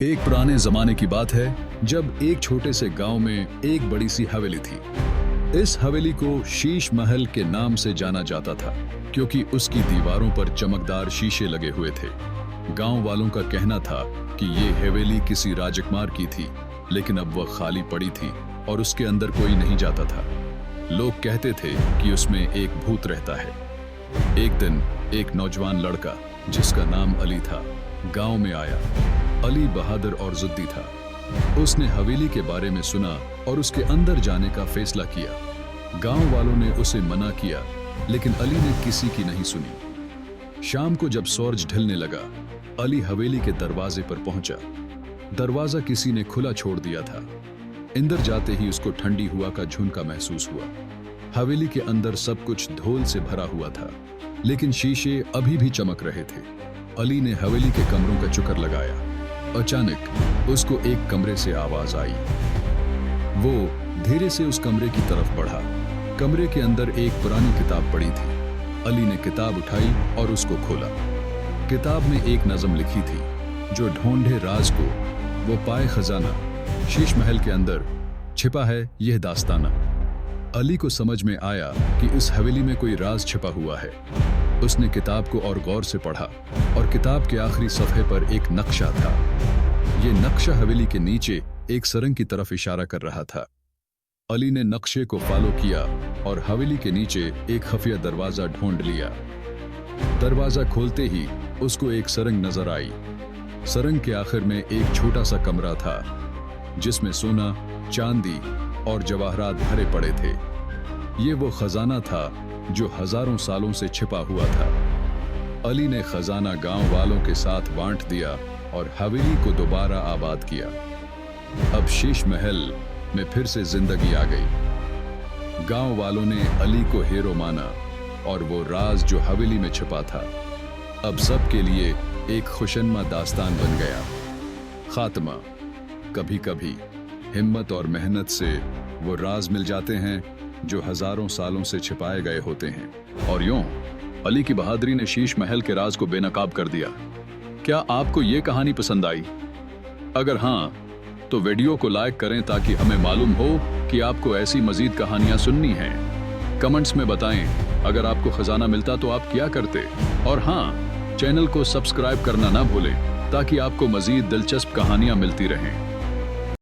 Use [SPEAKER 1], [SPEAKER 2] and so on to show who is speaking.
[SPEAKER 1] एक पुराने जमाने की बात है जब एक छोटे से गांव में एक बड़ी सी हवेली थी। इस हवेली को शीश महल के नाम से जाना जाता था क्योंकि उसकी दीवारों पर चमकदार शीशे लगे हुए थे। गांव वालों का कहना था कि ये हवेली किसी राजकुमार की थी, लेकिन अब वह खाली पड़ी थी और उसके अंदर कोई नहीं जाता था। लोग कहते थे कि उसमें एक भूत रहता है। एक दिन एक नौजवान लड़का जिसका नाम अली था गांव में आया। अली बहादुर और जिद्दी था। उसने हवेली के बारे में सुना और उसके अंदर जाने का फैसला किया। गांव वालों ने उसे मना किया, लेकिन अली ने किसी की नहीं सुनी। शाम को जब सूरज ढलने लगा, अली हवेली के दरवाजे पर पहुंचा। दरवाजा किसी ने खुला छोड़ दिया था। अंदर जाते ही उसको ठंडी हवा का झोंका महसूस हुआ। हवेली के अंदर सब कुछ धूल से भरा हुआ था, लेकिन शीशे अभी भी चमक रहे थे। अली ने हवेली के कमरों का चक्कर लगाया। अचानक उसको एक कमरे से आवाज आई। वो धीरे से उस कमरे की तरफ बढ़ा। कमरे के अंदर एक पुरानी किताब पड़ी थी। अली ने किताब उठाई और उसको खोला। किताब में एक नज़म लिखी थी, जो ढूंढे राज को वो पाए खजाना, शीश महल के अंदर छिपा है यह दास्ताना। अली को समझ में आया कि इस हवेली में कोई राज छिपा हुआ है। उसने किताब को और गौर से पढ़ा और किताब के आखिरी सफ़े पर एक नक्शा था। ये नक्शा हवेली के नीचे एक सुरंग की तरफ इशारा कर रहा था। अली ने नक्शे को फॉलो किया और हवेली के नीचे एक खुफिया दरवाजा ढूंढ लिया। दरवाजा खोलते ही उसको एक सुरंग नजर आई। सुरंग के आखिर में एक छोटा सा कमरा था, जिसमें सोना, चांदी और जवाहरात भरे पड़े थे। ये वो खजाना था जो हजारों सालों से छिपा हुआ था। अली ने खजाना गांव वालों के साथ बांट दिया और हवेली को दोबारा आबाद किया। अब शीश महल में फिर से जिंदगी आ गई। गांव वालों ने अली को हीरो माना और वो राज जो हवेली में छिपा था अब सबके लिए एक खुशनुमा दास्तान बन गया। खात्मा: कभी कभी हिम्मत और मेहनत से वो राज मिल जाते हैं जो हजारों सालों से छिपाए गए होते हैं। और यूं अली की बहादुरी ने शीश महल के राज को बेनकाब कर दिया। क्या आपको ये कहानी पसंद आई? अगर हाँ, तो वीडियो को लाइक करें ताकि हमें मालूम हो कि आपको ऐसी मजीद कहानियां सुननी हैं। कमेंट्स में बताएं अगर आपको खजाना मिलता तो आप क्या करते। और हाँ, चैनल को सब्सक्राइब करना ना भूलें ताकि आपको मजीद दिलचस्प कहानियां मिलती रहें।